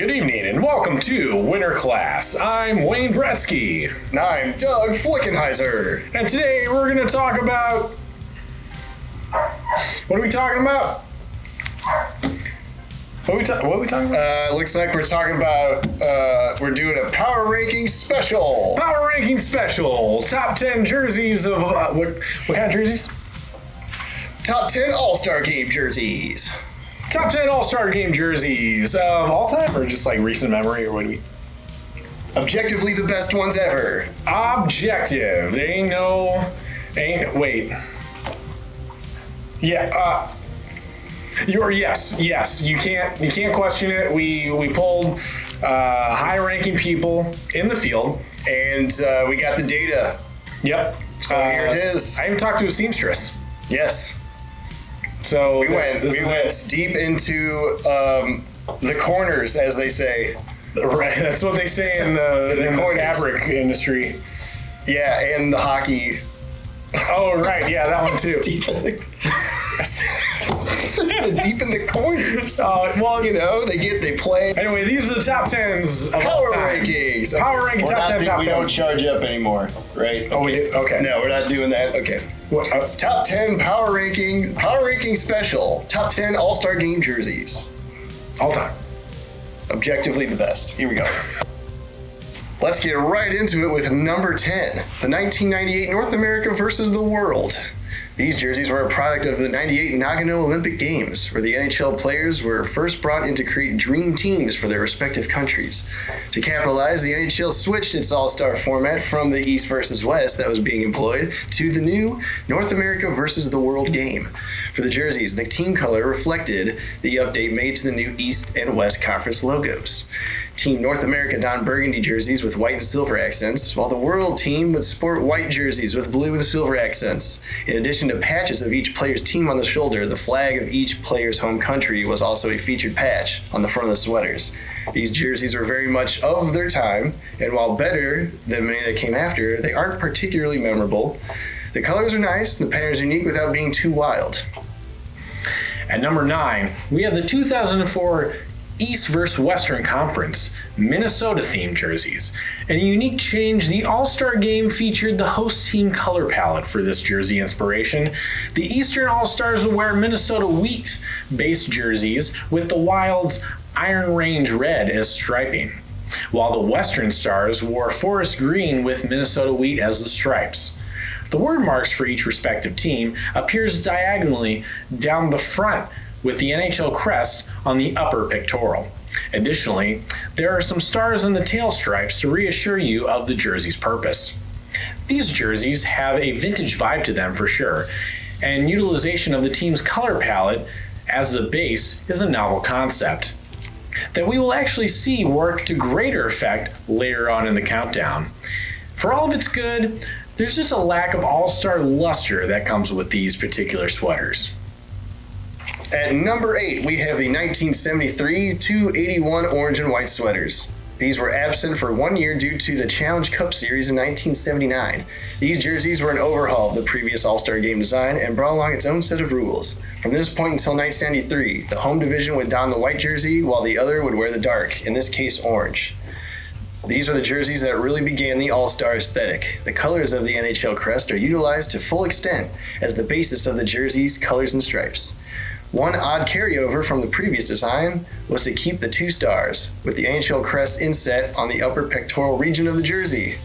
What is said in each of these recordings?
Good evening and welcome to Winter Class. I'm Wayne Bresky. And I'm Doug Flickenheiser. And today we're going to talk about... What are we talking about? What are we talking about? Looks like we're talking about, we're doing a power ranking special. Power ranking special. Top 10 jerseys of, what kind of jerseys? Top 10 All-Star Game jerseys. Top 10 All-Star Game jerseys of all time or just like recent memory or what do we... Objectively the best ones ever. Objective. There ain't no... Wait. Yeah, yes. You can't question it. We pulled high-ranking people in the field, and we got the data. Yep. So here it is. I even talked to a seamstress. Yes. So we went deep into the corners, as they say. Right. That's what they say in the fabric industry. Yeah, and the hockey. Oh right, yeah, that one too. Deep in the corners. Well, you know, they play. Anyway, these are the top 10s of power all time. rankings. Power ranking top 10, top 10. We don't charge up anymore, right? Oh, we do? Okay. No, we're not doing that. Okay. What, top 10 power ranking special. Top 10 All-Star Game jerseys. all time. Objectively the best. Here we go. Let's get right into it with number 10, the 1998 North America versus the World. These jerseys were a product of the 98 Nagano Olympic Games, where the NHL players were first brought in to create dream teams for their respective countries. To capitalize, the NHL switched its all-star format from the East versus West that was being employed to the new North America versus the World game. For the jerseys, the team color reflected the update made to the new East and West Conference logos. Team North America donned burgundy jerseys with white and silver accents, while the World team would sport white jerseys with blue and silver accents. In addition to patches of each player's team on the shoulder, the flag of each player's home country was also a featured patch on the front of the sweaters. These jerseys were very much of their time, and while better than many that came after, they aren't particularly memorable. The colors are nice, and the pattern is unique without being too wild. At number 9, we have the 2004 East vs. Western Conference Minnesota-themed jerseys. In a unique change, the All-Star Game featured the host team color palette for this jersey inspiration. The Eastern All-Stars would wear Minnesota Wheat-based jerseys with the Wild's Iron Range Red as striping, while the Western Stars wore forest green with Minnesota Wheat as the stripes. The word marks for each respective team appears diagonally down the front with the NHL crest on the upper pectoral. Additionally, there are some stars on the tail stripes to reassure you of the jersey's purpose. These jerseys have a vintage vibe to them for sure, and utilization of the team's color palette as the base is a novel concept that we will actually see work to greater effect later on in the countdown. For all of its good, there's just a lack of all-star luster that comes with these particular sweaters. At number 8, we have the 1973 281 orange and white sweaters. These were absent for 1 year due to the Challenge Cup Series in 1979. These jerseys were an overhaul of the previous All-Star Game design and brought along its own set of rules. From this point until 1993, the home division would don the white jersey while the other would wear the dark, in this case orange. These are the jerseys that really began the All-Star aesthetic. The colors of the NHL crest are utilized to full extent as the basis of the jersey's colors and stripes. One odd carryover from the previous design was to keep the 2 stars, with the NHL crest inset on the upper pectoral region of the jersey.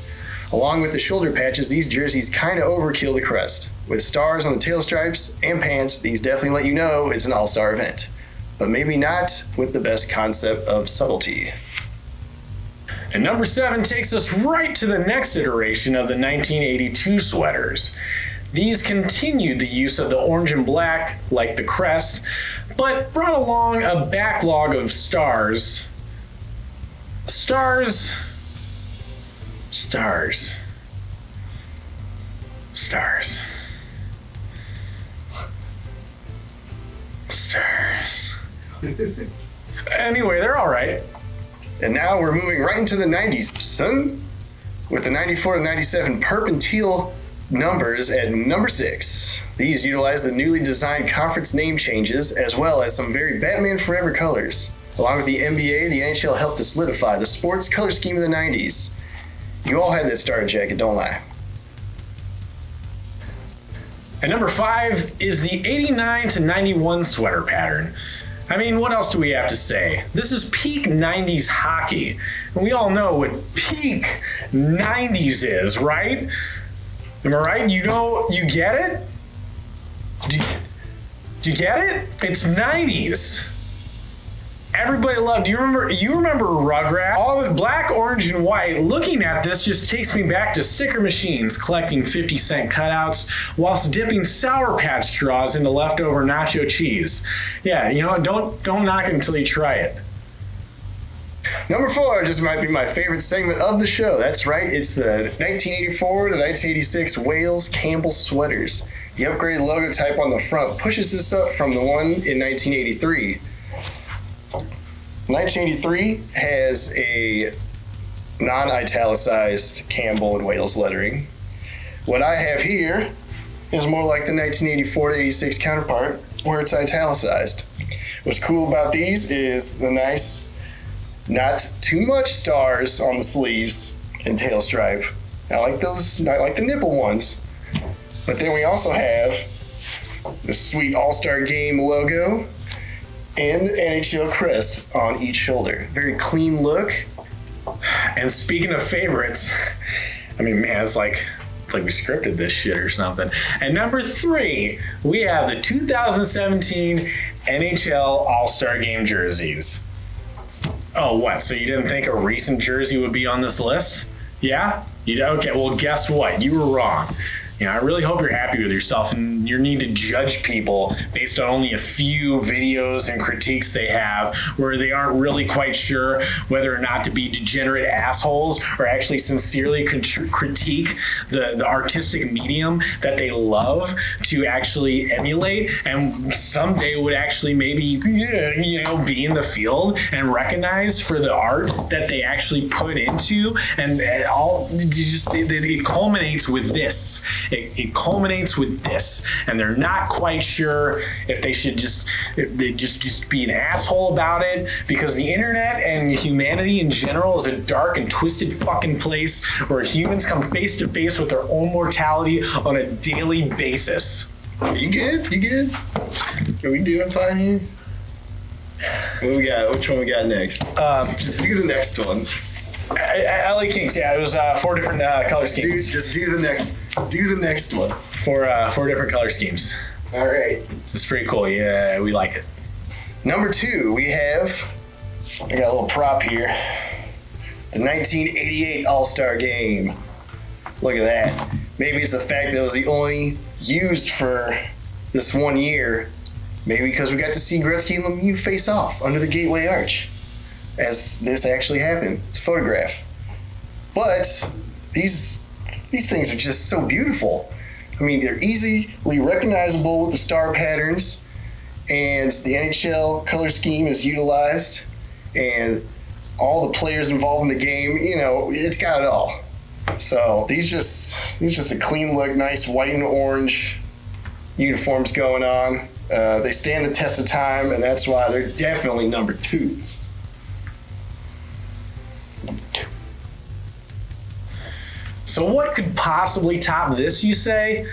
Along with the shoulder patches, these jerseys kinda overkill the crest. With stars on the tail stripes and pants, these definitely let you know it's an all-star event. But maybe not with the best concept of subtlety. And number 7 takes us right to the next iteration of the 1982 sweaters. These continued the use of the orange and black, like the crest, but brought along a backlog of stars. Stars. Anyway, they're all right. And now we're moving right into the 90s, son, with the 94 to 97 Perpentile numbers at number 6. These utilize the newly designed conference name changes as well as some very Batman Forever colors. Along with the NBA, the NHL helped to solidify the sports color scheme of the 90s. You all had that starter jacket, don't lie. And number 5 is the 89 to 91 sweater pattern. I mean, what else do we have to say? This is peak 90s hockey. And we all know what peak 90s is, right? Am I right? You get it? Do you get it? It's 90s. Everybody loved. You remember Rugrats? All the black, orange, and white. Looking at this just takes me back to sticker machines, collecting 50-cent cutouts whilst dipping Sour Patch straws into leftover nacho cheese. Yeah, don't knock it until you try it. Number 4 just might be my favorite segment of the show. That's right, it's the 1984 to 1986 Wales Campbell sweaters. The upgraded logo type on the front pushes this up from the one in 1983. 1983 has a non-italicized Campbell and Wales lettering. What I have here is more like the 1984 to 86 counterpart, where it's italicized. What's cool about these is the nice, not too much stars on the sleeves and tail stripe. I like those, I like the nipple ones. But then we also have the sweet All-Star Game logo and the NHL crest on each shoulder. Very clean look. And speaking of favorites, I mean, man, it's like we scripted this shit or something. And number 3, we have the 2017 NHL All-Star Game jerseys. Oh, what? So you didn't think a recent jersey would be on this list? Yeah? Okay, well, guess what? You were wrong. I really hope you're happy with yourself and your need to judge people based on only a few videos and critiques they have where they aren't really quite sure whether or not to be degenerate assholes or actually sincerely critique the artistic medium that they love to actually emulate and someday would actually maybe, be in the field and recognized for the art that they actually put into and it culminates with this. It culminates with this, and they're not quite sure if they should just be an asshole about it because the internet and humanity in general is a dark and twisted fucking place where humans come face to face with their own mortality on a daily basis. You good? Are we doing fine here? What we got? Which one we got next? Just do the next one. LA Kings, yeah, it was 4 different color schemes. Just do the next one. 4 different color schemes. All right. It's pretty cool. Yeah, we like it. Number 2, we have, I got a little prop here, the 1988 All-Star Game. Look at that. Maybe it's the fact that it was the only used for this one year. Maybe because we got to see Gretzky and Lemieux face off under the Gateway Arch. As this actually happened. It's a photograph. But these things are just so beautiful. I mean, they're easily recognizable with the star patterns, and the NHL color scheme is utilized, and all the players involved in the game, it's got it all. So these just a clean look, nice white and orange uniforms going on. They stand the test of time, and that's why they're definitely number 2. So what could possibly top this, you say?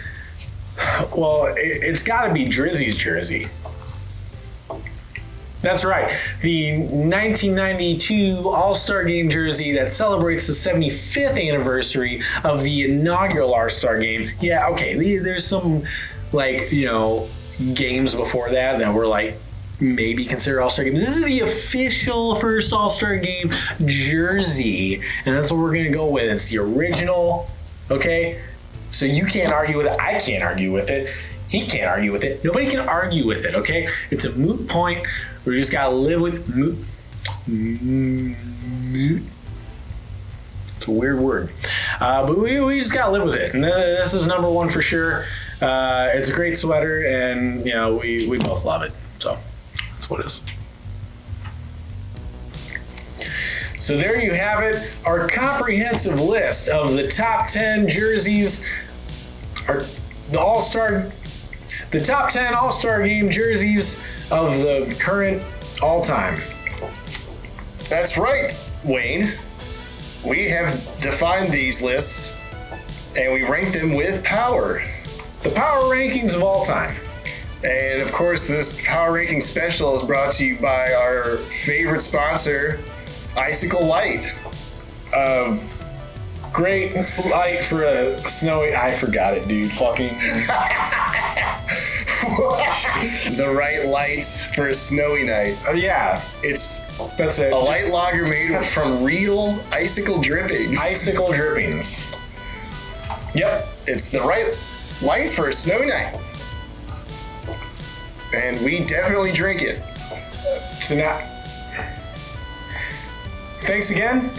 Well, it's got to be Drizzy's jersey. That's right. The 1992 All-Star Game jersey that celebrates the 75th anniversary of the inaugural All-Star Game. Yeah, okay, there's some, games before that were, maybe consider All-Star Game. This is the official first All-Star Game jersey, and that's what we're going to go with. It's the original, okay? So you can't argue with it. I can't argue with it. He can't argue with it. Nobody can argue with it, okay? It's a moot point. We just got to live with moot. It's a weird word. But we just got to live with it. And this is number 1 for sure. It's a great sweater, and, we both love it. So that's what it is. So there you have it, our comprehensive list of the top 10 jerseys, the top 10 All-Star Game jerseys of the current all-time. That's right, Wayne. We have defined these lists and we rank them with power. The power rankings of all time. And of course, this power ranking special is brought to you by our favorite sponsor, Icicle Light. Great light for a snowy. I forgot it, dude. Fucking. The right lights for a snowy night. Yeah. That's it. A light lager made from real icicle drippings. Icicle drippings. Yep. It's the right light for a snowy night. And we definitely drink it. So now, thanks again.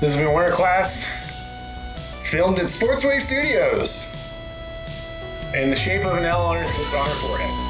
This has been Wear Class. Filmed at Sportswave Studios. In the shape of an L on her forehead.